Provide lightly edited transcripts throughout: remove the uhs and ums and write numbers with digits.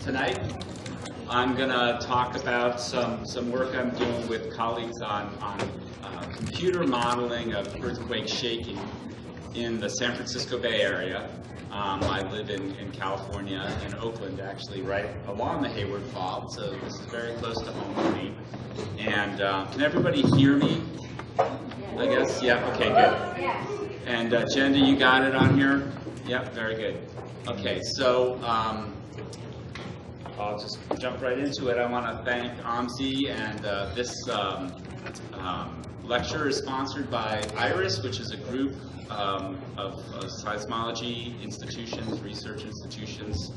Tonight I'm going to talk about some work I'm doing with colleagues on computer modeling of earthquake shaking in the San Francisco Bay Area. I live in California, in Oakland, actually, right along the Hayward Fault, so this is very close to home for me. And can everybody hear me? I guess? Yeah, okay, good. And Jenda, you got it on here? Yep, very good. Okay, so I'll just jump right into it. I want to thank OMSI, and this lecture is sponsored by IRIS, which is a group of seismology institutions, research institutions,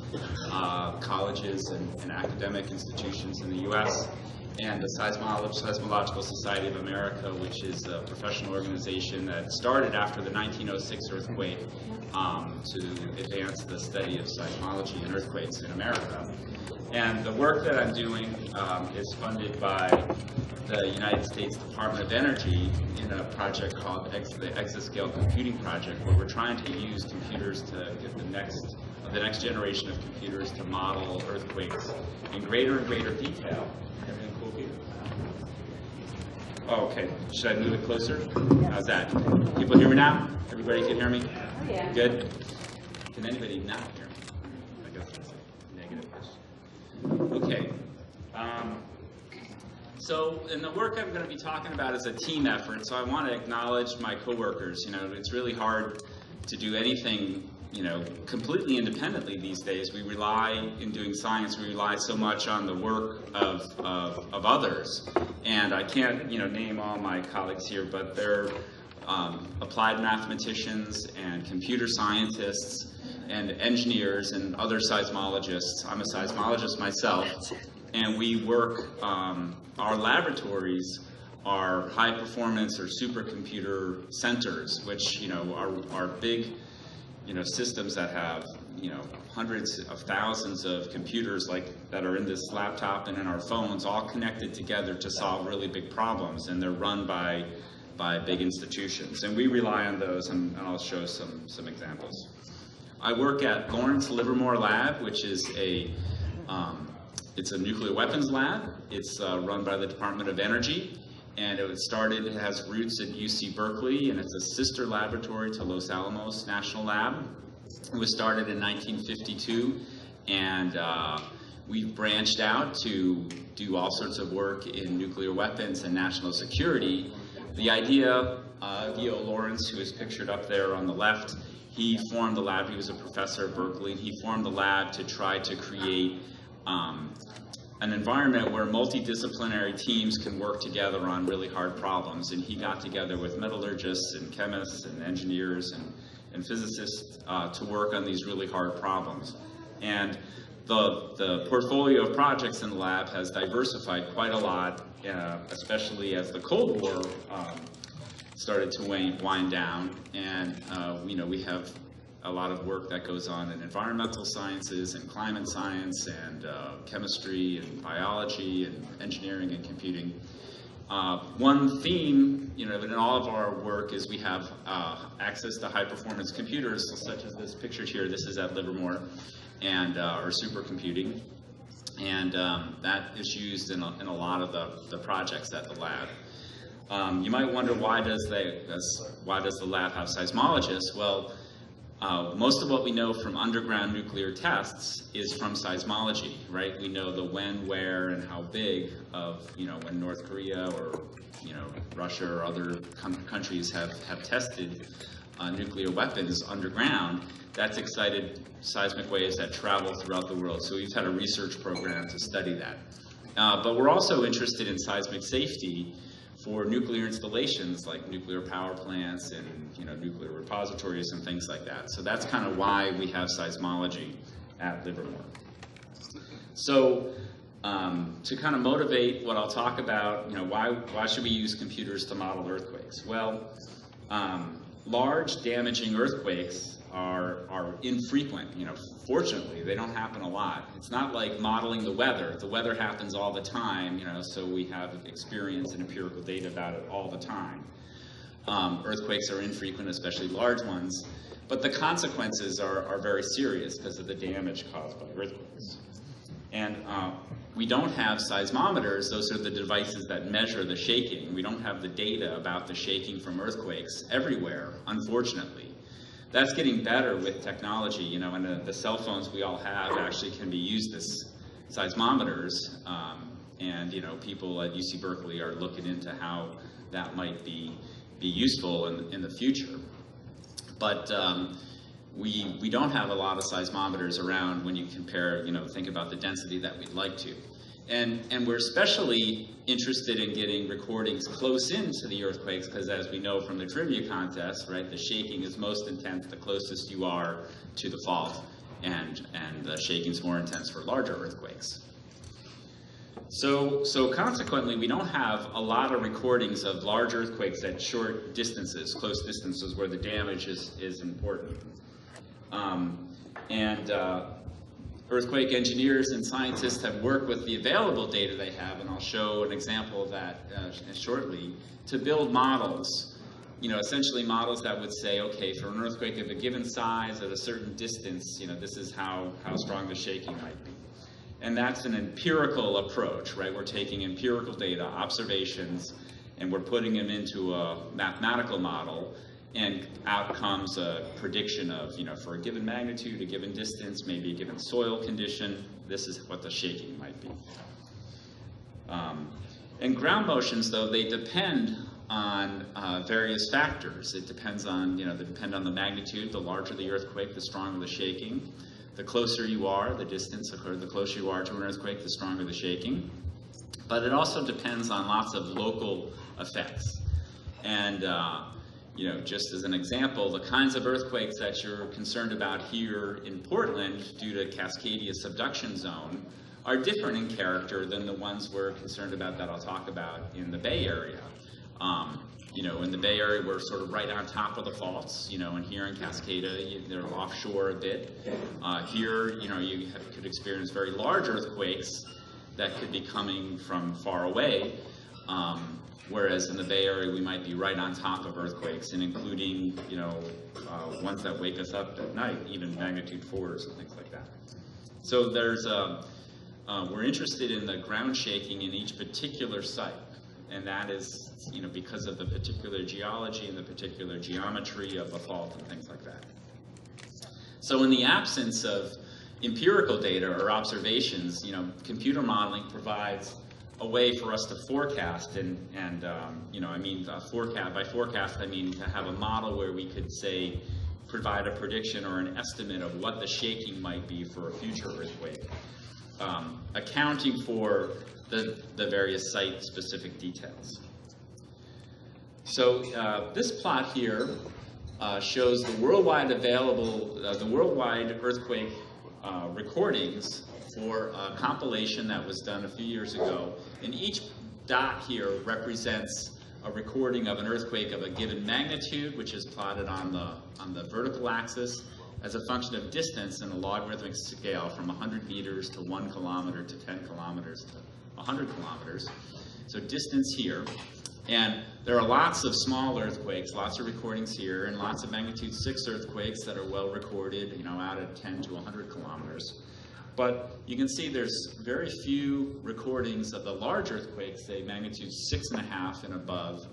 colleges, and academic institutions in the U.S., and the Seismological Society of America, which is a professional organization that started after the 1906 earthquake to advance the study of seismology and earthquakes in America. And the work that I'm doing is funded by the United States Department of Energy in a project called the Exascale Computing Project, where we're trying to use computers to get the next generation of computers to model earthquakes in greater and greater detail. Everything cool here? Oh, okay. Should I move it closer? How's that? People hear me now? Everybody can hear me? Oh, yeah. Good? Can anybody not hear me? I guess that's a negative question. Okay. So, in the work I'm going to be talking about is a team effort, so I want to acknowledge my coworkers. You know, it's really hard to do anything, you know, completely independently these days. We rely, in doing science, we rely so much on the work of others. And I can't, you know, name all my colleagues here, but they're applied mathematicians and computer scientists and engineers and other seismologists. I'm a seismologist myself, and we work, our laboratories are high performance or supercomputer centers, which, you know, are big, you know, systems that have, you know, hundreds of thousands of computers like that are in this laptop and in our phones, all connected together to solve really big problems, and they're run by big institutions, and we rely on those, and I'll show some examples. I work at Lawrence Livermore Lab, which is it's a nuclear weapons lab. It's run by the Department of Energy, and it has roots at UC Berkeley, and it's a sister laboratory to Los Alamos National Lab. It was started in 1952, and we've branched out to do all sorts of work in nuclear weapons and national security. The idea, E.O. Lawrence, who is pictured up there on the left, he formed the lab. He was a professor at Berkeley, and he formed the lab to try to create an environment where multidisciplinary teams can work together on really hard problems. And he got together with metallurgists and chemists and engineers and physicists to work on these really hard problems. And the portfolio of projects in the lab has diversified quite a lot, especially as the Cold War started to wind down. And you know, we have a lot of work that goes on in environmental sciences and climate science and chemistry and biology and engineering and computing. One theme, you know, in all of our work is we have access to high-performance computers, such as this picture here. This is at Livermore, and our supercomputing, and that is used in a lot of the projects at the lab. You might wonder, why does the lab have seismologists? Well, most of what we know from underground nuclear tests is from seismology, right? We know the when, where, and how big of, you know, when North Korea or, you know, Russia or other countries have tested nuclear weapons underground. That's excited seismic waves that travel throughout the world. So we've had a research program to study that. But we're also interested in seismic safety for nuclear installations like nuclear power plants and, you know, nuclear repositories and things like that. So that's kind of why we have seismology at Livermore. So to kind of motivate what I'll talk about, you know, why should we use computers to model earthquakes? Well, large damaging earthquakes are infrequent. You know, fortunately, they don't happen a lot. It's not like modeling the weather. The weather happens all the time, you know, so we have experience and empirical data about it all the time. Earthquakes are infrequent, especially large ones, but the consequences are very serious because of the damage caused by earthquakes. And we don't have seismometers. Those are the devices that measure the shaking. We don't have the data about the shaking from earthquakes everywhere, unfortunately. That's getting better with technology, you know, and the cell phones we all have actually can be used as seismometers. And, you know, people at UC Berkeley are looking into how that might be useful in the future. But we don't have a lot of seismometers around when you compare, you know, think about the density that we'd like to. And we're especially interested in getting recordings close into the earthquakes because, as we know from the trivia contest, right, the shaking is most intense the closest you are to the fault, and the shaking is more intense for larger earthquakes. So consequently, we don't have a lot of recordings of large earthquakes at short distances, close distances, where the damage is important. Earthquake engineers and scientists have worked with the available data they have, and I'll show an example of that shortly, to build models, you know, essentially models that would say, okay, for an earthquake of a given size at a certain distance, you know, this is how strong the shaking might be. And that's an empirical approach, right? We're taking empirical data, observations, and we're putting them into a mathematical model, and out comes a prediction of, you know, for a given magnitude, a given distance, maybe a given soil condition, this is what the shaking might be. And ground motions, though, they depend on various factors. It depends on, you know, they depend on the magnitude. The larger the earthquake, the stronger the shaking. The closer you are, the distance, the closer you are to an earthquake, the stronger the shaking. But it also depends on lots of local effects. And, you know, just as an example, the kinds of earthquakes that you're concerned about here in Portland due to Cascadia subduction zone are different in character than the ones we're concerned about that I'll talk about in the Bay Area. You know, in the Bay Area, we're sort of right on top of the faults, you know, and here in Cascada, they're offshore a bit. Here, you know, you could experience very large earthquakes that could be coming from far away, whereas in the Bay Area, we might be right on top of earthquakes, and including, you know, ones that wake us up at night, even magnitude 4s and things like that. So there's we're interested in the ground shaking in each particular site. And that is, you know, because of the particular geology and the particular geometry of the fault and things like that. So in the absence of empirical data or observations, you know, computer modeling provides a way for us to forecast and you know, I mean, by forecast, I mean to have a model where we could say, provide a prediction or an estimate of what the shaking might be for a future earthquake, accounting for the various site-specific details. So this plot here shows the worldwide earthquake recordings for a compilation that was done a few years ago. And each dot here represents a recording of an earthquake of a given magnitude, which is plotted on the vertical axis as a function of distance in a logarithmic scale from 100 meters to 1 kilometer to 10 kilometers to 100 kilometers, so distance here. And there are lots of small earthquakes, lots of recordings here, and lots of magnitude 6 earthquakes that are well recorded, you know, out at 10 to 100 kilometers. But you can see there's very few recordings of the large earthquakes, say magnitude 6.5 and above,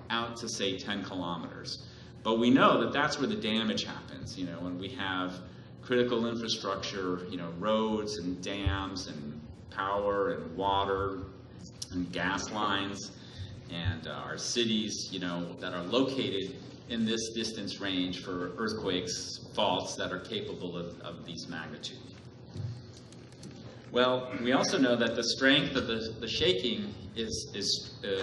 out to say 10 kilometers. But we know that that's where the damage happens, you know, when we have critical infrastructure, you know, roads and dams and power and water and gas lines, and our cities, you know, that are located in this distance range for earthquakes, faults that are capable of these magnitude. Well, we also know that the strength of the shaking is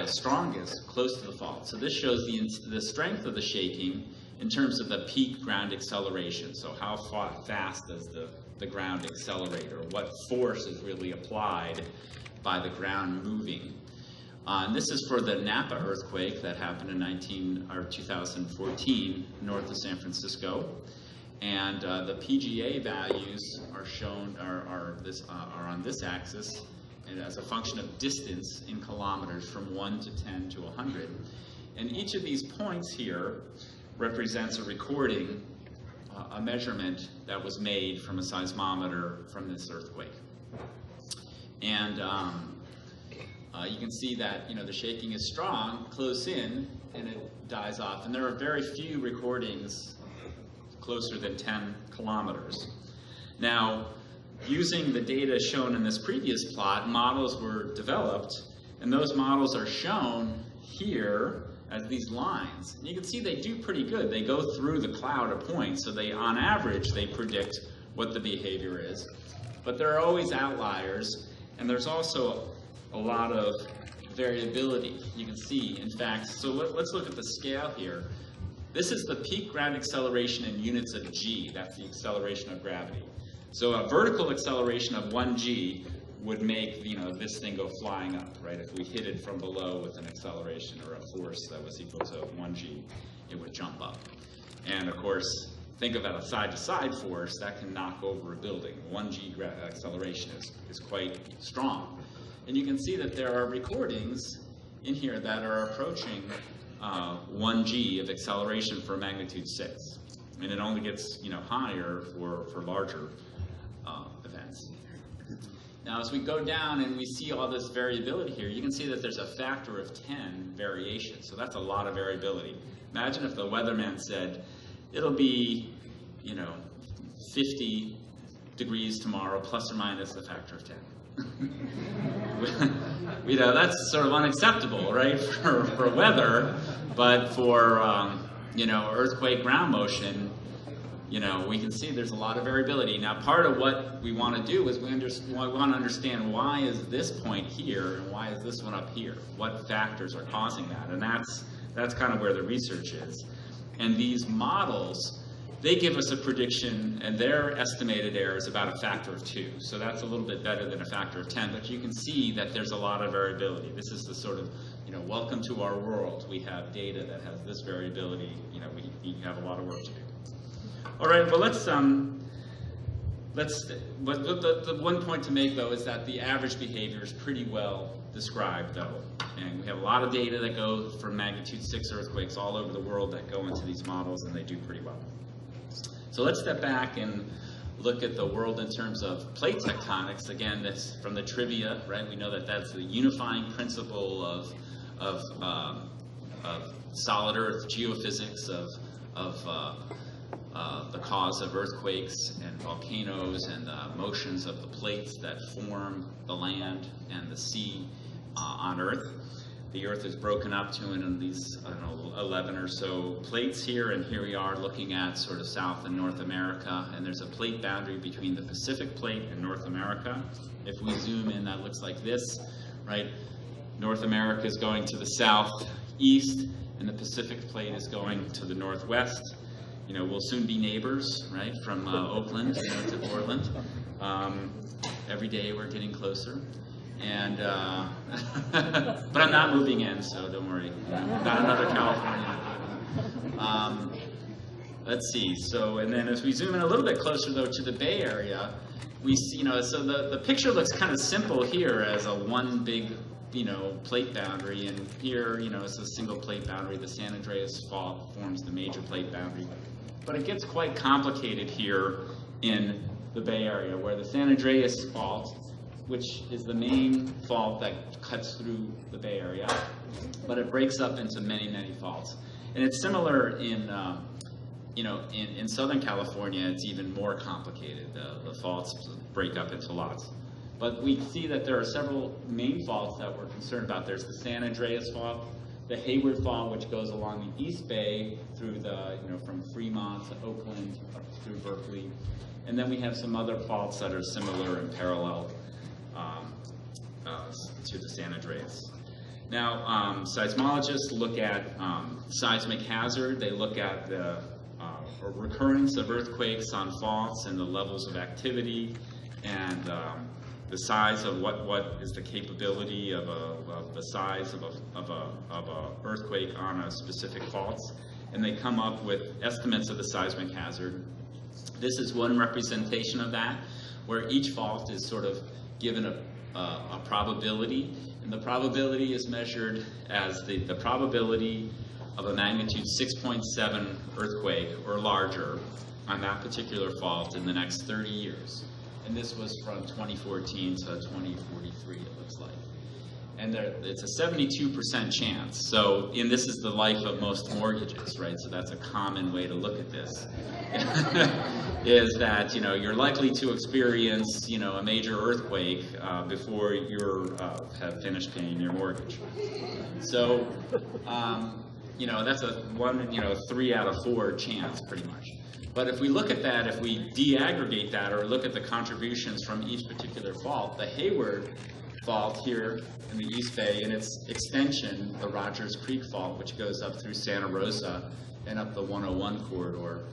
strongest close to the fault. So this shows the strength of the shaking in terms of the peak ground acceleration. So how fast does the ground accelerate, or what force is really applied by the ground moving. And this is for the Napa earthquake that happened in 2014 north of San Francisco. And the PGA values are shown are on this axis, and as a function of distance in kilometers from 1 to 10 to 100. And each of these points here represents a recording, a measurement that was made from a seismometer from this earthquake. And you can see that, you know, the shaking is strong, close in, and it dies off. And there are very few recordings closer than 10 kilometers. Now, using the data shown in this previous plot, models were developed, and those models are shown here as these lines. And you can see they do pretty good. They go through the cloud of points, so they, on average, they predict what the behavior is. But there are always outliers, and there's also a lot of variability. You can see, in fact, so let's look at the scale here. This is the peak ground acceleration in units of g. That's the acceleration of gravity. So a vertical acceleration of 1g would make, you know, this thing go flying up, right? If we hit it from below with an acceleration or a force that was equal to 1g, it would jump up. And of course, think about a side-to-side force that can knock over a building. 1g acceleration is quite strong. And you can see that there are recordings in here that are approaching 1g of acceleration for magnitude 6. And it only gets, you know, higher for larger events. Now, as we go down and we see all this variability here, you can see that there's a factor of 10 variation. So that's a lot of variability. Imagine if the weatherman said, it'll be, you know, 50 degrees tomorrow, plus or minus a factor of 10. You know, that's sort of unacceptable, right, for weather, but for, you know, earthquake ground motion, you know, we can see there's a lot of variability. Now, part of what we want to do is we want to understand why is this point here and why is this one up here? What factors are causing that? And that's kind of where the research is. And these models, they give us a prediction, and their estimated error is about a factor of 2. So that's a little bit better than a factor of 10, but you can see that there's a lot of variability. This is the sort of, you know, welcome to our world. We have data that has this variability. You know, we have a lot of work to do. All right, well, but the one point to make, though, is that the average behavior is pretty well described, though. And we have a lot of data that go from magnitude 6 earthquakes all over the world that go into these models, and they do pretty well. So let's step back and look at the world in terms of plate tectonics. Again, that's from the trivia, right? We know that that's the unifying principle of solid Earth geophysics, of the cause of earthquakes and volcanoes and the motions of the plates that form the land and the sea on Earth. The Earth is broken up to in these, I don't know, 11 or so plates here, and here we are looking at sort of South and North America, and there's a plate boundary between the Pacific Plate and North America. If we zoom in, that looks like this, right? North America is going to the southeast, and the Pacific Plate is going to the northwest. You know, we'll soon be neighbors, right, from Oakland, you know, to Portland. Every day we're getting closer. And, but I'm not moving in, so don't worry. Not another California. Let's see, so, and then as we zoom in a little bit closer, though, to the Bay Area, we see, you know, so the picture looks kind of simple here as a one big, you know, plate boundary, and here, you know, it's a single plate boundary. The San Andreas Fault forms the major plate boundary. But it gets quite complicated here in the Bay Area, where the San Andreas Fault, which is the main fault that cuts through the Bay Area, but it breaks up into many, many faults. And it's similar in, you know, in Southern California, it's even more complicated. The faults break up into lots. But we see that there are several main faults that we're concerned about. There's the San Andreas Fault, the Hayward Fault, which goes along the East Bay through the, you know, from Fremont to Oakland up through Berkeley. And then we have some other faults that are similar and parallel to the San Andreas. Now, seismologists look at seismic hazard. They look at the recurrence of earthquakes on faults and the levels of activity, and the size of what is the capability of the size of a earthquake on a specific faults, and they come up with estimates of the seismic hazard. This is one representation of that, where each fault is sort of given a probability, and the probability is measured as the probability of a magnitude 6.7 earthquake or larger on that particular fault in the next 30 years. and this was from 2014 to 2043, it looks like. And it's a 72% chance. So, and this is the life of most mortgages, right? So that's a common way to look at this. Is that, you know, you're likely to experience, you know, a major earthquake before you have finished paying your mortgage. So, you know, that's a 3 out of 4 chance, pretty much. But if we look at that, if we de-aggregate that, or look at the contributions from each particular fault, the Hayward Fault here in the East Bay and its extension, the Rodgers Creek Fault, which goes up through Santa Rosa and up the 101 corridor,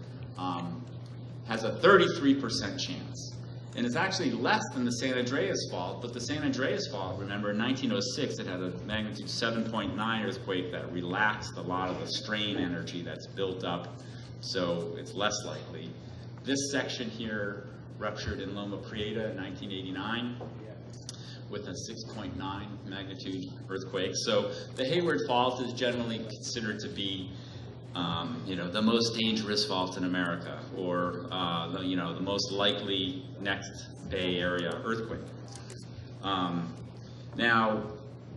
has a 33% chance. And it's actually less than the San Andreas Fault, but the San Andreas Fault, remember, in 1906, it had a magnitude 7.9 earthquake that relaxed a lot of the strain energy that's built up, so it's less likely. This section here ruptured in Loma Prieta in 1989. With a 6.9 magnitude earthquake. So the Hayward Fault is generally considered to be, you know, the most dangerous fault in America, or you know, the most likely next Bay Area earthquake. Now,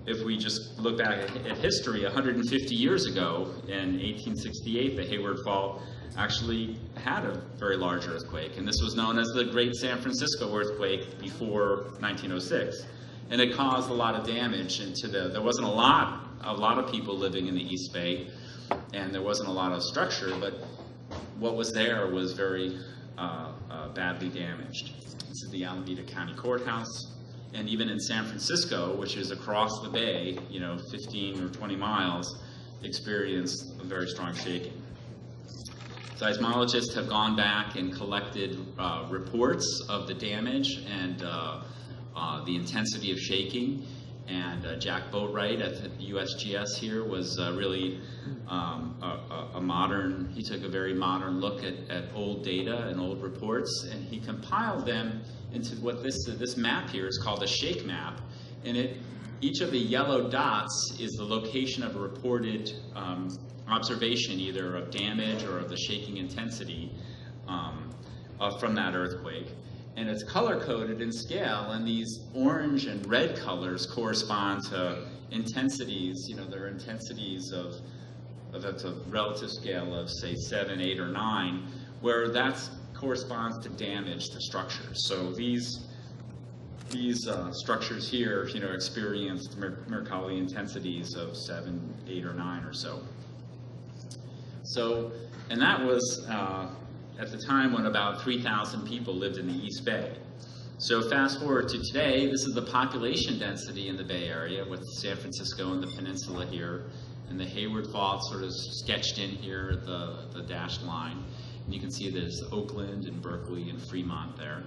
if we just look back at history, 150 years ago, in 1868, the Hayward Fault actually had a very large earthquake, and this was known as the Great San Francisco Earthquake before 1906. And it caused a lot of damage into there wasn't a lot of people living in the East Bay, and there wasn't a lot of structure, but what was there was very badly damaged. This is the Alameda County Courthouse, and even in San Francisco, which is across the bay, you know, 15 or 20 miles, experienced a very strong shaking. Seismologists have gone back and collected reports of the damage and the intensity of shaking, and Jack Boatwright at the USGS here was really he took a very modern look at old data and old reports, and he compiled them into what this map here is called a shake map, and each of the yellow dots is the location of a reported observation, either of damage or of the shaking intensity from that earthquake. And it's color-coded in scale, and these orange and red colors correspond to intensities. You know, there are intensities of that's a relative scale of, say, 7, 8, or 9, where that corresponds to damage to structures. So these structures here, you know, experienced Mercalli intensities of 7, 8, or 9 or so. So, and that was at the time when about 3,000 people lived in the East Bay. So fast forward to today, this is the population density in the Bay Area with San Francisco and the peninsula here, and the Hayward Fault sort of sketched in here, the dashed line. And you can see there's Oakland and Berkeley and Fremont there.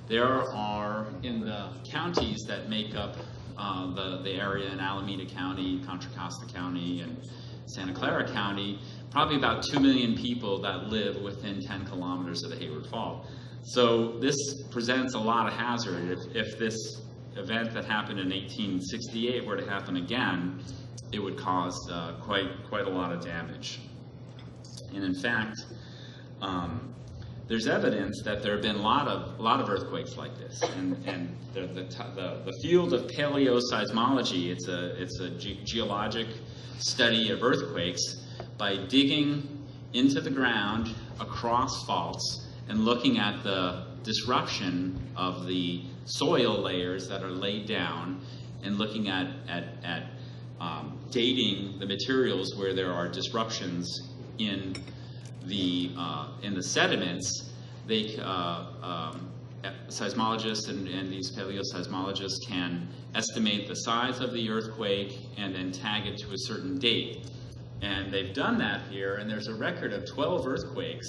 There are, in the counties that make up the area in Alameda County, Contra Costa County, and Santa Clara County, probably about 2 million people that live within 10 kilometers of the Hayward Fault. So this presents a lot of hazard. If this event that happened in 1868 were to happen again, it would cause quite a lot of damage. And in fact, there's evidence that there have been a lot of earthquakes like this. And the field of PaleoSeismology, it's a geologic study of earthquakes by digging into the ground across faults and looking at the disruption of the soil layers that are laid down, and looking at dating the materials where there are disruptions in the sediments. They seismologists and these paleoseismologists can estimate the size of the earthquake and then tag it to a certain date. And they've done that here, and there's a record of 12 earthquakes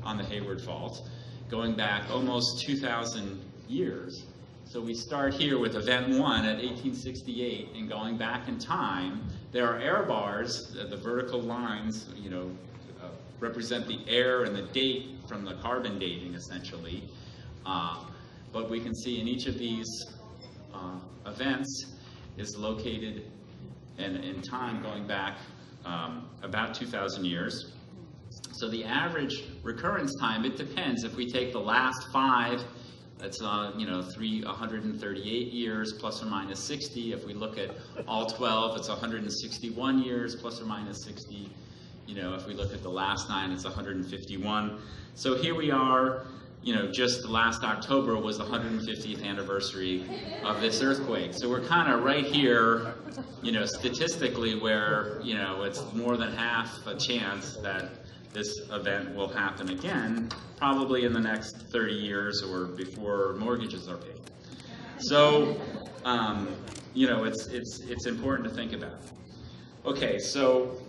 on the Hayward Fault going back almost 2,000 years. So we start here with event 1 at 1868, and going back in time, there are air bars, the vertical lines, you know, represent the air and the date from the carbon dating, essentially. But we can see in each of these events is located in time going back about 2,000 years. So the average recurrence time, it depends. If we take the last 5 That's 138 years plus or minus 60. If we look at all 12, it's 161 years plus or minus 60. If we look at the last 9, it's 151. So here we are, just last October was the 150th anniversary of this earthquake. So we're kind of right here, statistically where, it's more than half a chance that this event will happen again, probably in the next 30 years or before mortgages are paid. So, it's important to think about. Okay, so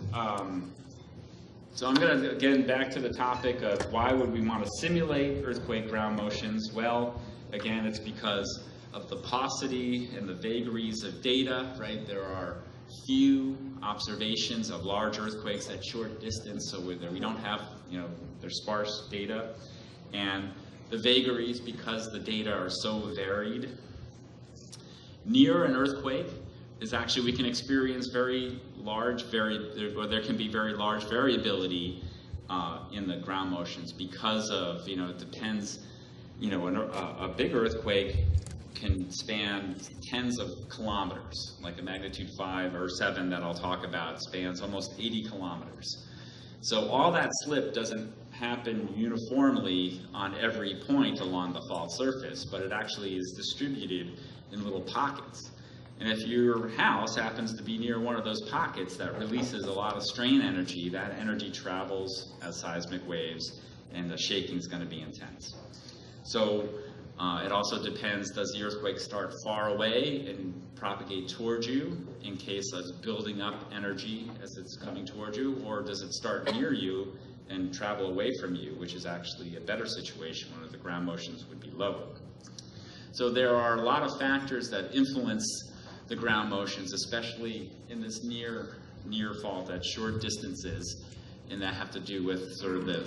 I'm going to, again, back to the topic of why would we want to simulate earthquake ground motions? Well, again, it's because of the paucity and the vagaries of data, right? There are few observations of large earthquakes at short distance, so we don't have, there's sparse data. And the vagaries, because the data are so varied. Near an earthquake is actually, we can experience very large, there can be very large variability in the ground motions because of, it depends, a big earthquake can span tens of kilometers, like a magnitude 5 or 7 that I'll talk about spans almost 80 kilometers. So all that slip doesn't happen uniformly on every point along the fault surface, but it actually is distributed in little pockets. And if your house happens to be near one of those pockets that releases a lot of strain energy, that energy travels as seismic waves, and the shaking is going to be intense. So it also depends, does the earthquake start far away and propagate towards you in case it's building up energy as it's coming towards you, or does it start near you and travel away from you, which is actually a better situation where the ground motions would be low. So there are a lot of factors that influence the ground motions, especially in this near fault at short distances, and that have to do with sort of the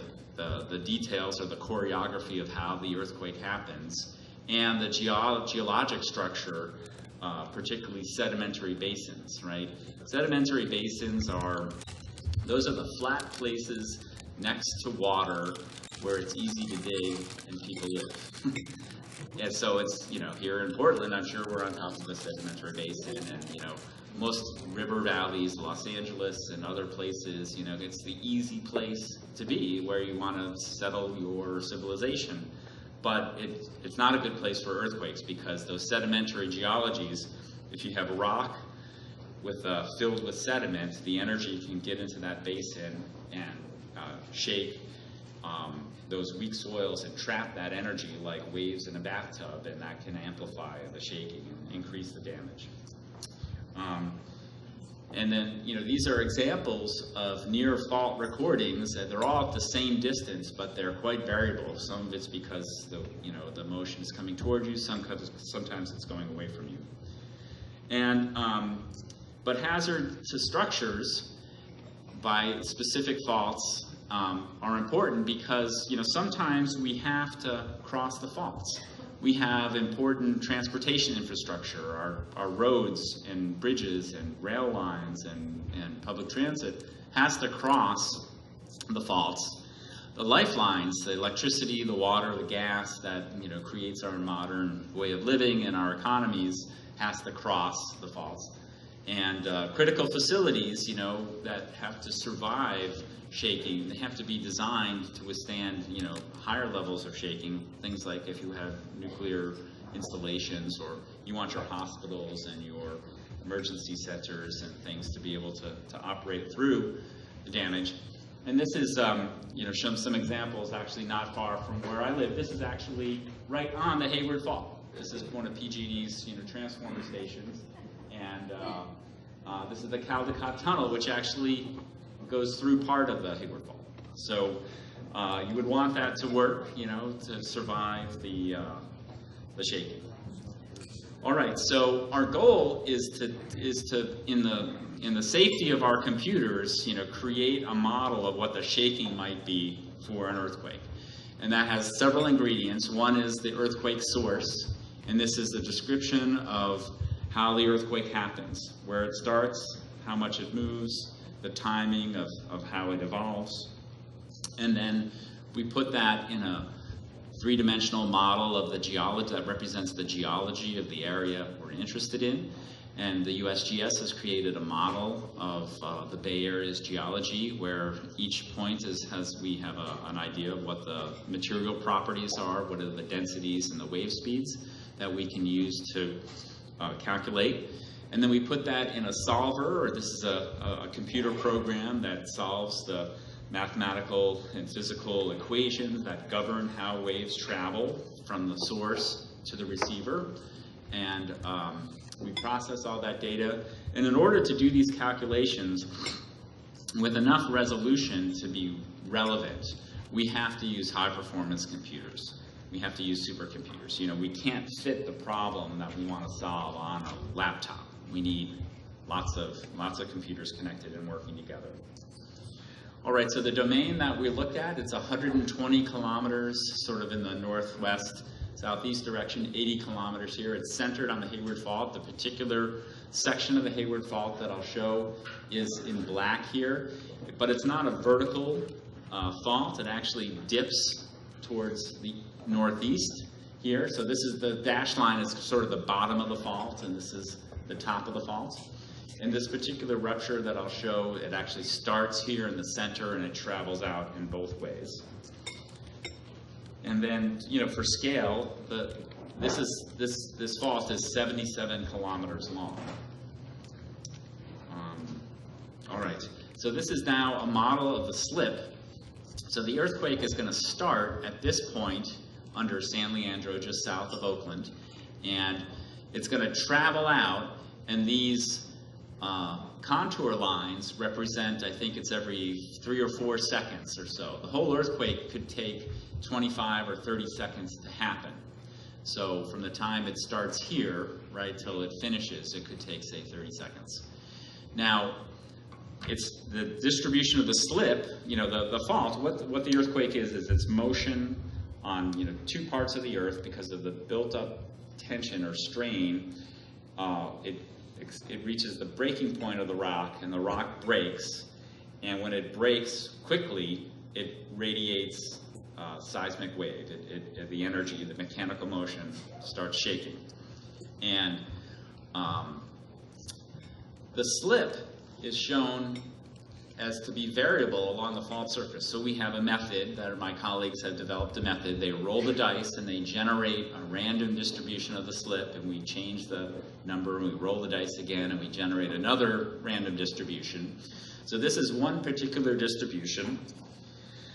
details or the choreography of how the earthquake happens, and the geologic structure, particularly sedimentary basins, right? Sedimentary basins those are the flat places next to water where it's easy to dig and people live. And so it's, here in Portland, I'm sure we're on top of the sedimentary basin, and, most river valleys, Los Angeles and other places, it's the easy place to be where you want to settle your civilization. But it's not a good place for earthquakes because those sedimentary geologies, if you have a rock filled with sediment, the energy can get into that basin and shake those weak soils and trap that energy like waves in a bathtub, and that can amplify the shaking and increase the damage. And then, these are examples of near fault recordings. They're all at the same distance, but they're quite variable. Some of it's because the motion is coming towards you, sometimes it's going away from you. And but hazard to structures by specific faults are important because sometimes we have to cross the faults. We have important transportation infrastructure, our roads and bridges and rail lines and public transit has to cross the faults. The lifelines, the electricity, the water, the gas that creates our modern way of living and our economies has to cross the faults. And critical facilities, that have to survive shaking, they have to be designed to withstand, higher levels of shaking. Things like if you have nuclear installations, or you want your hospitals and your emergency centers and things to be able to operate through the damage. And this is, shown some examples actually not far from where I live. This is actually right on the Hayward Fault. This is one of PG&E's, transformer stations. And this is the Caldecott Tunnel, which actually goes through part of the Hayward Fault. So you would want that to work, to survive the shaking. All right, so our goal is to in the safety of our computers, create a model of what the shaking might be for an earthquake. And that has several ingredients. One is the earthquake source, and this is the description of how the earthquake happens, where it starts, how much it moves, the timing of how it evolves. And then we put that in a three-dimensional model of the geology that represents the geology of the area we're interested in. And the USGS has created a model of the Bay Area's geology, where each point we have an idea of what the material properties are, what are the densities and the wave speeds that we can use to calculate. And then we put that in a solver, or this is a computer program that solves the mathematical and physical equations that govern how waves travel from the source to the receiver. And we process all that data. And in order to do these calculations with enough resolution to be relevant, we have to use high-performance computers. We have to use supercomputers. You know, we can't fit the problem that we want to solve on a laptop. We need lots of computers connected and working together. All right, so the domain that we looked at, it's 120 kilometers, sort of in the northwest, southeast direction, 80 kilometers here. It's centered on the Hayward Fault. The particular section of the Hayward Fault that I'll show is in black here, but it's not a vertical fault. It actually dips towards the northeast here. So this is the dashed line is sort of the bottom of the fault, and this is the top of the fault. In this particular rupture that I'll show, it actually starts here in the center and it travels out in both ways. And then, you know, for scale, this fault is 77 kilometers long. All right, so this is now a model of the slip. So the earthquake is going to start at this point under San Leandro, just south of Oakland, and it's going to travel out, and these contour lines represent, I think it's every 3 or 4 seconds or so. The whole earthquake could take 25 or 30 seconds to happen. So from the time it starts here, right, till it finishes, it could take, say, 30 seconds. Now, it's the distribution of the slip, you know, the fault, what the earthquake is it's motion on, you know, two parts of the earth because of the built-up tension or strain. It reaches the breaking point of the rock, and the rock breaks, and when it breaks quickly, it radiates seismic wave. The energy, the mechanical motion starts shaking. And the slip is shown as to be variable along the fault surface. So we have a method that my colleagues have developed a method. They roll the dice and they generate a random distribution of the slip, and we change the number and we roll the dice again and we generate another random distribution. So this is one particular distribution.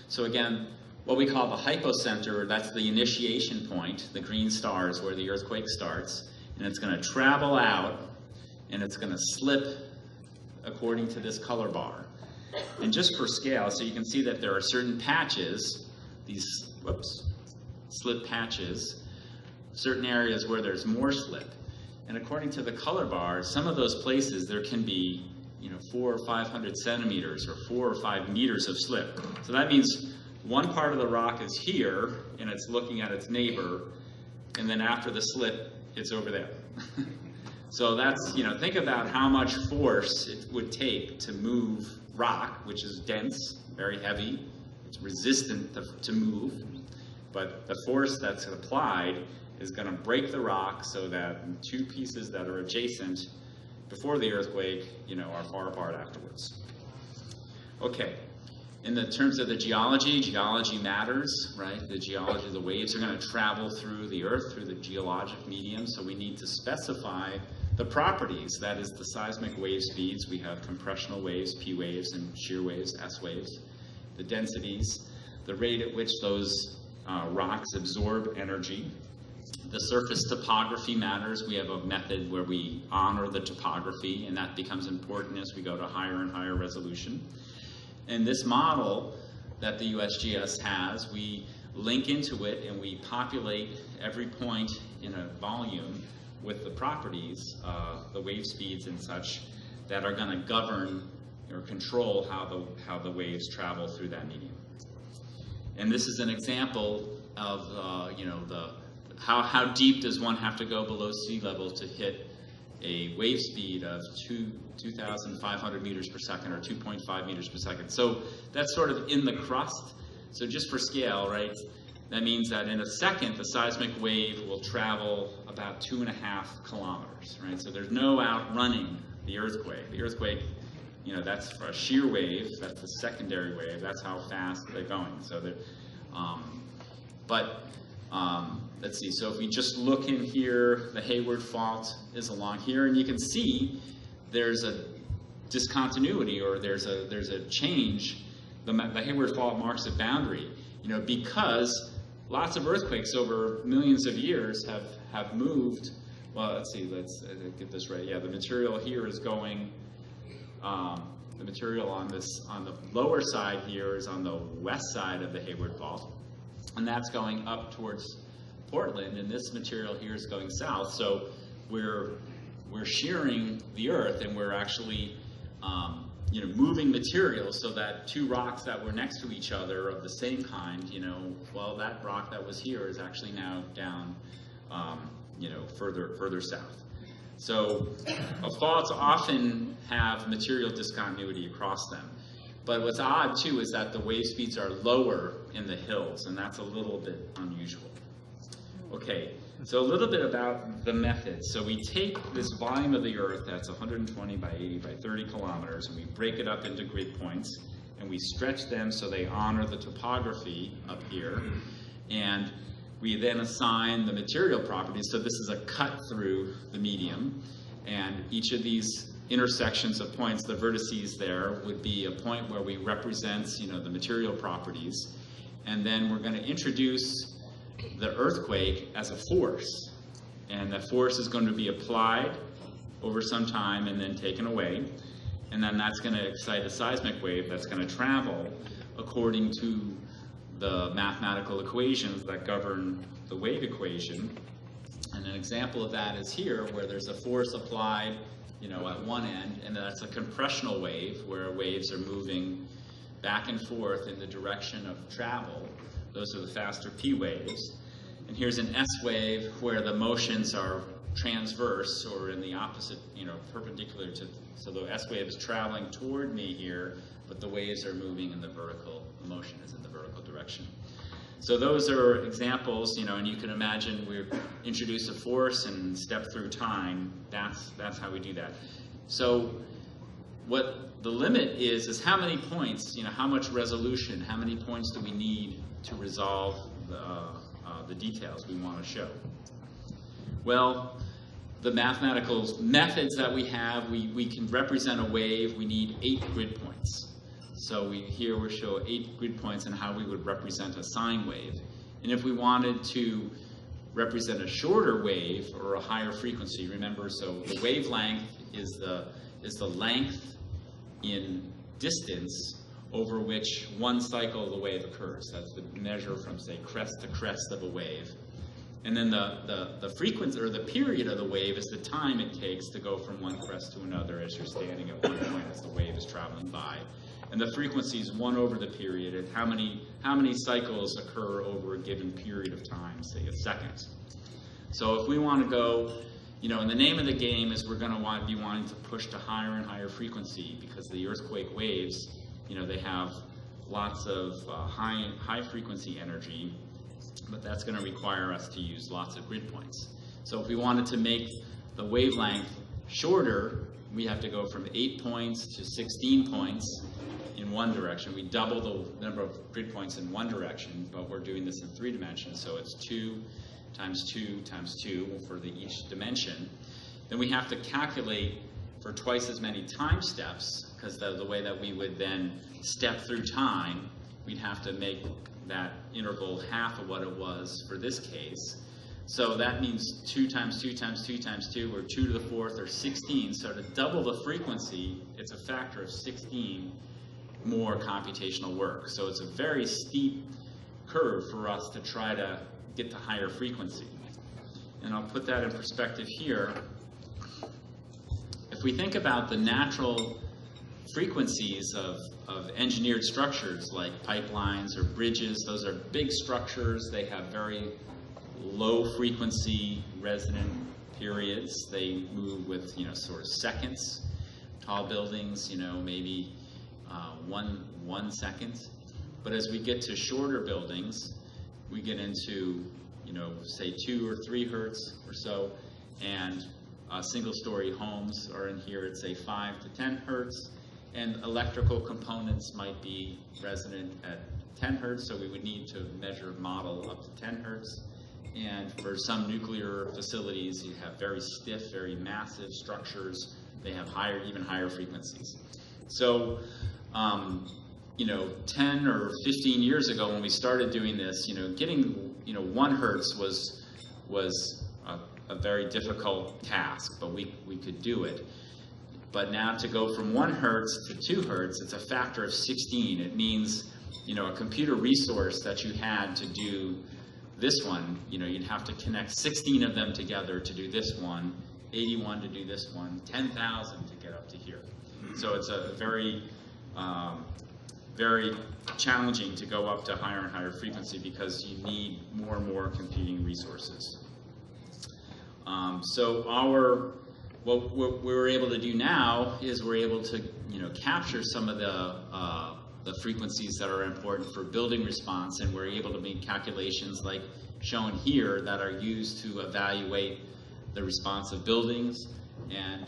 So again, what we call the hypocenter, that's the initiation point. The green star is where the earthquake starts, and it's going to travel out and it's going to slip according to this color bar. And just for scale, so you can see that there are certain patches, these slip patches, certain areas where there's more slip. And according to the color bar, some of those places there can be, you know, 400 or 500 centimeters or 4 or 5 meters of slip. So that means one part of the rock is here and it's looking at its neighbor, and then after the slip, it's over there. So that's, you know, think about how much force it would take to move rock, which is dense, very heavy, it's resistant to move, but the force that's applied is going to break the rock so that two pieces that are adjacent before the earthquake, you know, are far apart afterwards. Okay, in the terms of the geology matters, right? The geology, the waves are going to travel through the earth, through the geologic medium, so we need to specify the properties, that is the seismic wave speeds. We have compressional waves, P waves, and shear waves, S waves. The densities, the rate at which those rocks absorb energy. The surface topography matters. We have a method where we honor the topography, and that becomes important as we go to higher and higher resolution. And this model that the USGS has, we link into it and we populate every point in a volume with the properties, the wave speeds and such, that are going to govern or control how the waves travel through that medium. And this is an example of you know, how deep does one have to go below sea level to hit a wave speed of 2,500 meters per second or 2.5 meters per second. So that's sort of in the crust. So just for scale, right? that means that in a second, the seismic wave will travel about 2.5 kilometers, right? So there's no outrunning the earthquake. The earthquake, you know, that's for a shear wave, that's the secondary wave, that's how fast they're going. So let's see, so if we just look in here, the Hayward Fault is along here, and you can see there's a discontinuity, or there's a change. The Hayward Fault marks a boundary, you know, because lots of earthquakes over millions of years have moved. Well, let's see, let's get this right. Yeah, the material here is going, the material on the lower side here is on the west side of the Hayward Fault, and that's going up towards Portland, and this material here is going south. So we're shearing the earth, and we're actually you know, moving materials so that two rocks that were next to each other of the same kind, you know, well, that rock that was here is actually now down, you know, further south. So faults often have material discontinuity across them. But what's odd, too, is that the wave speeds are lower in the hills, and that's a little bit unusual. Okay, so a little bit about the method. So we take this volume of the Earth that's 120 by 80 by 30 kilometers, and we break it up into grid points, and we stretch them so they honor the topography up here. And we then assign the material properties. So this is a cut through the medium, and each of these intersections of points, the vertices there, would be a point where we represent, you know, the material properties. And then we're going to introduce the earthquake as a force, and that force is going to be applied over some time and then taken away, and then that's going to excite a seismic wave that's going to travel according to the mathematical equations that govern the wave equation. And an example of that is here, where there's a force applied, you know, at one end, and that's a compressional wave, where waves are moving back and forth in the direction of travel. Those are the faster P waves. And here's an S wave where the motions are transverse, or in the opposite, you know, perpendicular to, so the S wave is traveling toward me here, but the waves are moving in the vertical, the motion is in the vertical direction. So those are examples, you know, and you can imagine we introduce a force and step through time. That's how we do that. So what the limit is how many points, you know, how much resolution, how many points do we need to resolve the details we want to show? Well, the mathematical methods that we have, we can represent a wave. We need 8 grid points. So here we show 8 grid points and how we would represent a sine wave. And if we wanted to represent a shorter wave or a higher frequency, remember, so the wavelength is the length in distance over which one cycle of the wave occurs. That's the measure from, say, crest to crest of a wave. And then the frequency, or the period of the wave, is the time it takes to go from one crest to another as you're standing at one point as the wave is traveling by. And the frequency is 1 over the period, and how many cycles occur over a given period of time, say a second. So if we want to go, you know, and the name of the game is we're going to be wanting to push to higher and higher frequency, because the earthquake waves, you know, they have lots of high frequency energy, but that's going to require us to use lots of grid points. So if we wanted to make the wavelength shorter, we have to go from 8 points to 16 points in one direction. We double the number of grid points in one direction, but we're doing this in 3 dimensions, so it's 2 times 2 times 2 for each dimension. Then we have to calculate for twice as many time steps, because the way that we would then step through time, we'd have to make that interval half of what it was for this case. So that means 2 times 2 times 2 times 2, or 2 to the 4th, or 16. So to double the frequency, it's a factor of 16 more computational work. So it's a very steep curve for us to try to get to higher frequency. And I'll put that in perspective here. If we think about the natural frequencies of engineered structures like pipelines or bridges, those are big structures. They have very low frequency resonant periods. They move with, you know, sort of seconds. Tall buildings, you know, maybe 1 second. But as we get to shorter buildings, we get into, say 2 or 3 hertz or so, and single-story homes are in here at say 5 to 10 hertz, and electrical components might be resonant at 10 hertz, so we would need to measure model up to 10 hertz. And for some nuclear facilities, you have very stiff, very massive structures. They have even higher frequencies. So, 10 or 15 years ago when we started doing this, getting 1 hertz was a very difficult task, but we could do it. But now to go from 1 hertz to 2 hertz, it's a factor of 16. It means, a computer resource that you had to do this one, you'd have to connect 16 of them together to do this one, 81 to do this one, 10,000 to get up to here. So it's a very, very challenging to go up to higher and higher frequency because you need more and more computing resources. So what we're able to do now is we're able to, capture some of the frequencies that are important for building response, and we're able to make calculations like shown here that are used to evaluate the response of buildings and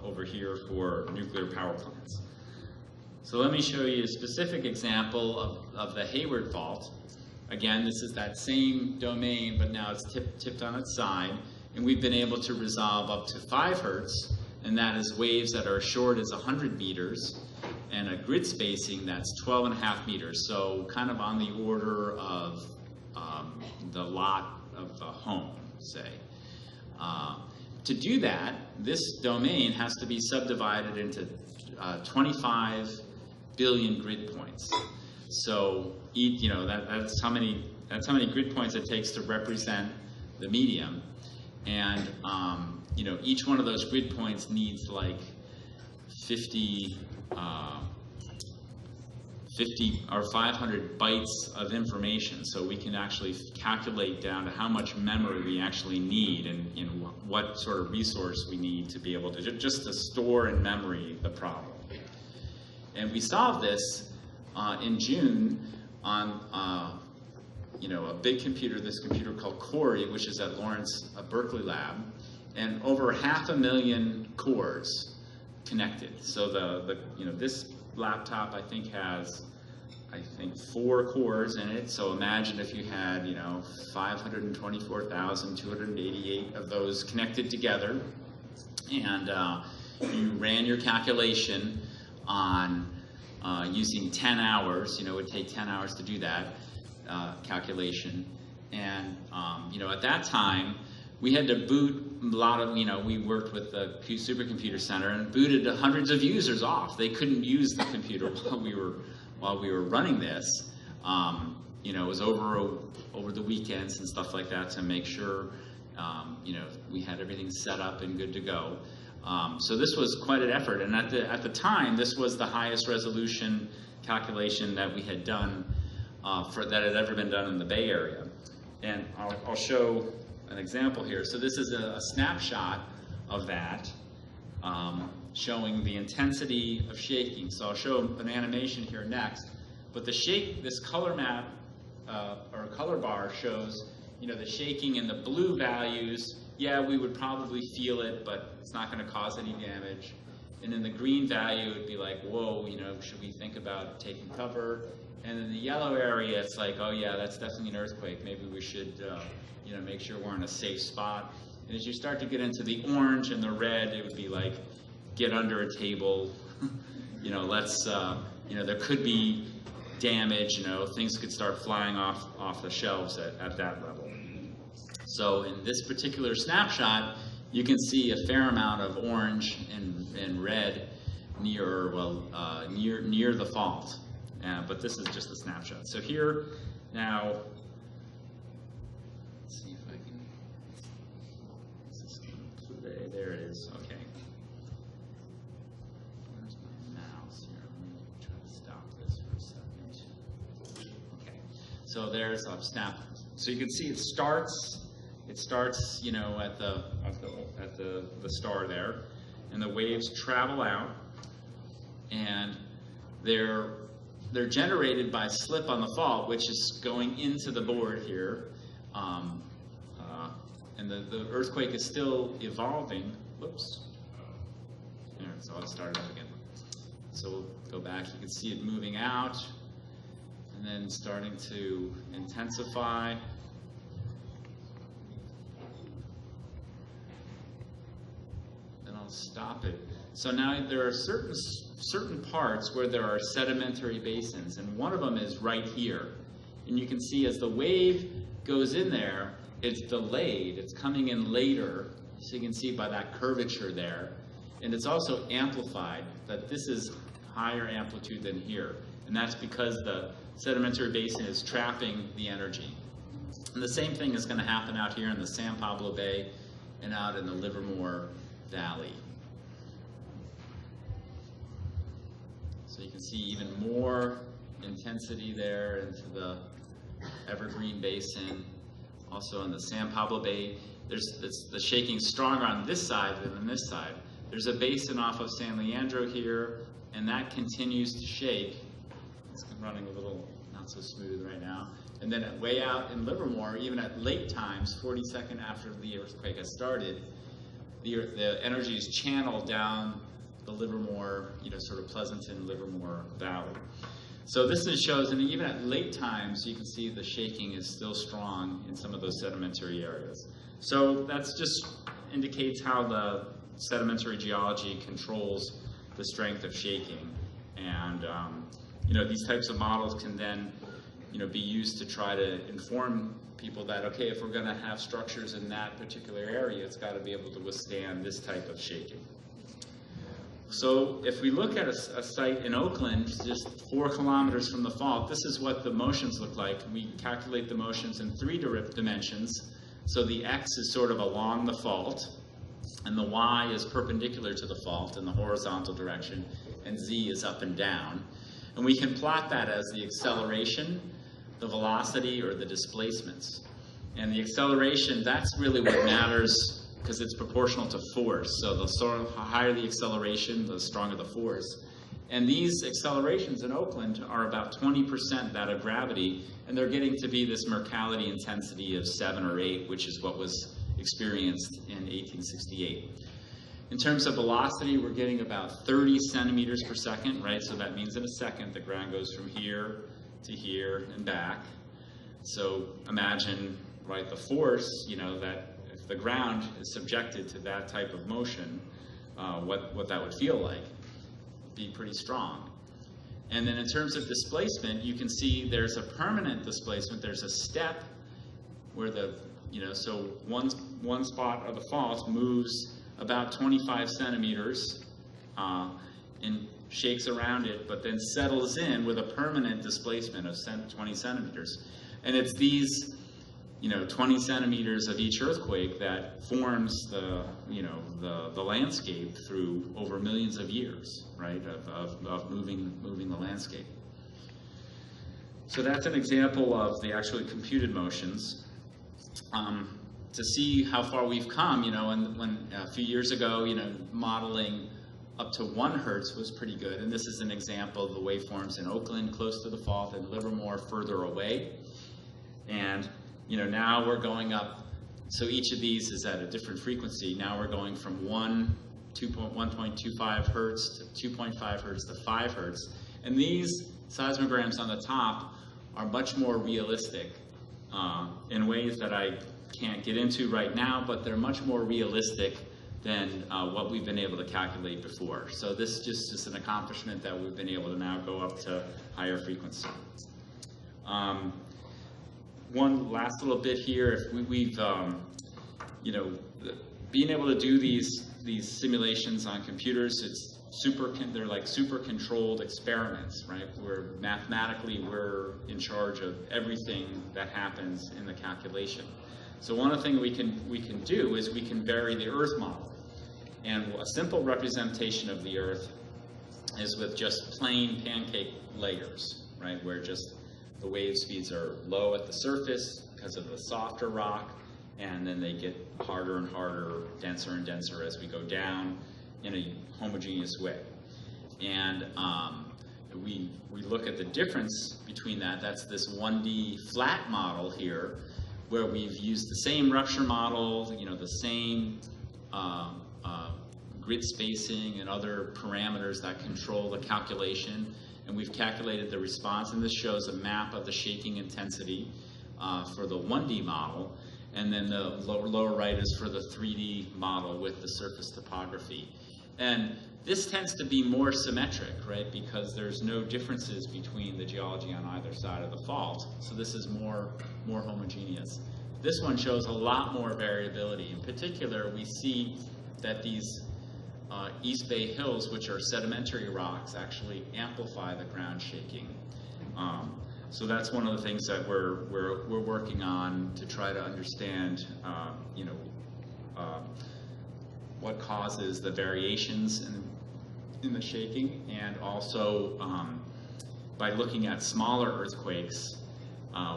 over here for nuclear power plants. So let me show you a specific example of the Hayward Fault. Again, this is that same domain, but now it's tipped on its side, and we've been able to resolve up to 5 hertz, and that is waves that are as short as 100 meters, and a grid spacing that's 12.5 meters, so kind of on the order of the lot of a home, say. To do that, this domain has to be subdivided into 25 billion grid points. So that's how many grid points it takes to represent the medium, and each one of those grid points needs like 50 or 500 bytes of information, so we can actually calculate down to how much memory we actually need and what sort of resource we need to be able to just to store in memory the problem. And we solved this in June on a big computer, this computer called Cori, which is at Lawrence Berkeley Lab, and over 500,000 cores connected. So this laptop I think has 4 cores in it. So imagine if you had 524,288 of those connected together, and you ran your calculation on using 10 hours. It would take 10 hours to do that calculation, and at that time we had to boot a lot of, we worked with the Supercomputer Center and booted hundreds of users off. They couldn't use the computer while we were running this. It was over the weekends and stuff like that to make sure we had everything set up and good to go. So this was quite an effort, and at the time this was the highest resolution calculation that we had done that had ever been done in the Bay Area. And I'll show an example here. So this is a snapshot of that, showing the intensity of shaking. So I'll show an animation here next. But this color map or color bar shows, the shaking in the blue values. Yeah, we would probably feel it, but it's not going to cause any damage. And in the green value, it'd be like, whoa, should we think about taking cover? And in the yellow area, it's like, oh yeah, that's definitely an earthquake. Maybe we should, make sure we're in a safe spot. And as you start to get into the orange and the red, it would be like, get under a table. There could be damage. Things could start flying off the shelves at that level. So in this particular snapshot, you can see a fair amount of orange and red near the fault. But this is just a snapshot. So here now, let's see if I can. There it is. Okay. Where's my mouse here? Let me try to stop this for a second. Okay. So there's a snap. So you can see it starts. It starts, at the star there, and the waves travel out, and they're they're generated by slip on the fault, which is going into the board here. And the earthquake is still evolving. Whoops. There, so I'll start it up again. So we'll go back. You can see it moving out and then starting to intensify. Then I'll stop it. So now there are certain parts where there are sedimentary basins, and one of them is right here. And you can see as the wave goes in there, it's delayed, it's coming in later, so you can see by that curvature there. And it's also amplified, that this is higher amplitude than here. And that's because the sedimentary basin is trapping the energy. And the same thing is going to happen out here in the San Pablo Bay and out in the Livermore Valley. So you can see even more intensity there into the Evergreen Basin. Also in the San Pablo Bay, the shaking stronger on this side than on this side. There's a basin off of San Leandro here, and that continues to shake. It's running a little not so smooth right now. And then way out in Livermore, even at late times, 42nd after the earthquake has started, the energy is channeled down the Livermore, sort of Pleasanton, Livermore Valley. So this shows, and even at late times, you can see the shaking is still strong in some of those sedimentary areas. So that's just indicates how the sedimentary geology controls the strength of shaking. And these types of models can then be used to try to inform people that, okay, if we're going to have structures in that particular area, it's got to be able to withstand this type of shaking. So if we look at a site in Oakland, just 4 kilometers from the fault, this is what the motions look like. We calculate the motions in 3 dimensions. So the x is sort of along the fault, and the y is perpendicular to the fault in the horizontal direction, and z is up and down. And we can plot that as the acceleration, the velocity, or the displacements. And the acceleration, that's really what matters, because it's proportional to force. So the higher the acceleration, the stronger the force. And these accelerations in Oakland are about 20% that of gravity, and they're getting to be this Mercalli intensity of 7 or 8, which is what was experienced in 1868. In terms of velocity, we're getting about 30 centimeters per second, right? So that means in a second, the ground goes from here to here and back. So imagine, right, the force, that if the ground is subjected to that type of motion, what that would feel like. It'd be pretty strong. And then in terms of displacement, you can see there's a permanent displacement. There's a step where so one spot of the fault moves about 25 centimeters and shakes around it, but then settles in with a permanent displacement of 20 centimeters. And it's these 20 centimeters of each earthquake that forms the landscape through over millions of years, right, of moving the landscape. So that's an example of the actually computed motions. To see how far we've come, and when a few years ago, modeling up to 1 hertz was pretty good. And this is an example of the waveforms in Oakland, close to the fault, and Livermore, further away. And now we're going up, so each of these is at a different frequency. Now we're going from 1.25 hertz to 2.5 hertz to 5 hertz. And these seismograms on the top are much more realistic in ways that I can't get into right now, but they're much more realistic than what we've been able to calculate before. So this just is an accomplishment that we've been able to now go up to higher frequency. One last little bit here, if we've being able to do these simulations on computers, they're like super controlled experiments, right? Where mathematically we're in charge of everything that happens in the calculation. So one of the things we can do is we can vary the Earth model. And a simple representation of the Earth is with just plain pancake layers, right? Where just the wave speeds are low at the surface because of the softer rock, and then they get harder and harder, denser and denser as we go down in a homogeneous way. And we look at the difference between that. That's this 1D flat model here, where we've used the same rupture model, you know, the same grid spacing and other parameters that control the calculation, and we've calculated the response, and this shows a map of the shaking intensity for the 1D model, and then the lower right is for the 3D model with the surface topography. And this tends to be more symmetric, right, because there's no differences between the geology on either side of the fault, so this is more homogeneous. This one shows a lot more variability. In particular, we see that these East Bay hills, which are sedimentary rocks, actually amplify the ground shaking. So that's one of the things that we're working on to try to understand, you know, what causes the variations in the shaking, and also by looking at smaller earthquakes,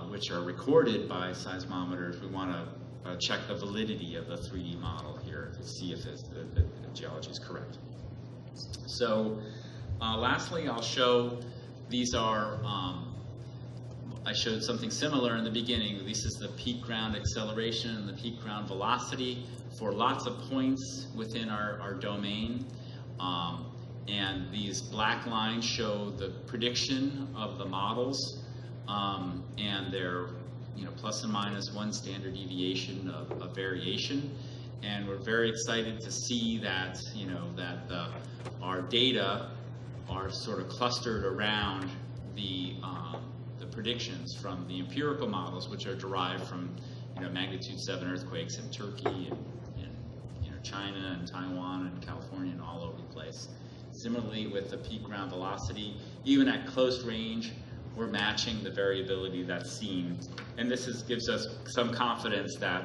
which are recorded by seismometers, we want to check the validity of the 3D model here to see if the geology is correct. So lastly, I'll show, these are, I showed something similar in the beginning. This is the peak ground acceleration and the peak ground velocity for lots of points within our domain. And these black lines show the prediction of the models, and they're, you know, plus and minus 1 standard deviation of variation. And we're very excited to see that, you know, that our data are sort of clustered around the predictions from the empirical models, which are derived from, you know, magnitude 7 earthquakes in Turkey and you know, China and Taiwan and California and all over the place. Similarly, with the peak ground velocity, even at close range, we're matching the variability that's seen, and this gives us some confidence that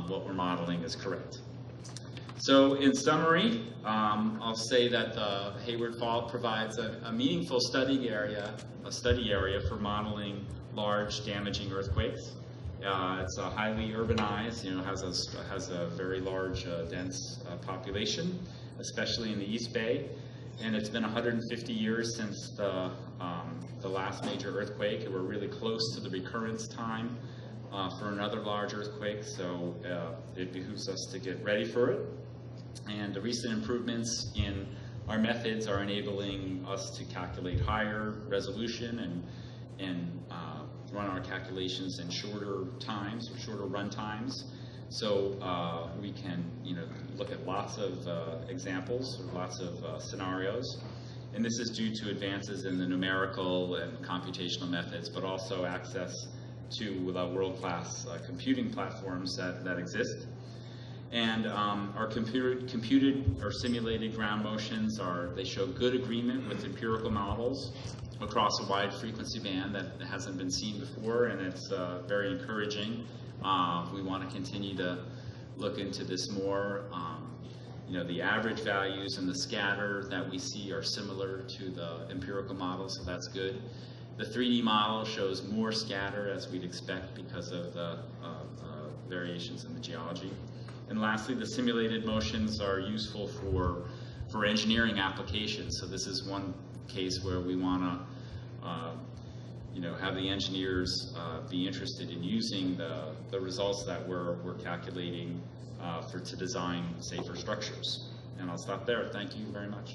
what we're modeling is correct. So in summary, I'll say that the Hayward Fault provides a meaningful study area for modeling large damaging earthquakes. It's a highly urbanized, you know, has a very large, dense population, especially in the East Bay, and it's been 150 years since the last major earthquake, and we're really close to the recurrence time for another large earthquake, so it behooves us to get ready for it. And the recent improvements in our methods are enabling us to calculate higher resolution and run our calculations in shorter times, or shorter run times. So we can, you know, look at lots of examples, or lots of scenarios. And this is due to advances in the numerical and computational methods, but also access to the world-class computing platforms that exist. And our computed or simulated ground motions they show good agreement with empirical models across a wide frequency band that hasn't been seen before, and it's very encouraging. We want to continue to look into this more. You know, the average values and the scatter that we see are similar to the empirical model, so that's good. The 3D model shows more scatter, as we'd expect, because of the variations in the geology. And lastly, the simulated motions are useful for engineering applications. So this is one case where we want to you know, have the engineers be interested in using the results that we're calculating to design safer structures. And I'll stop there. Thank you very much.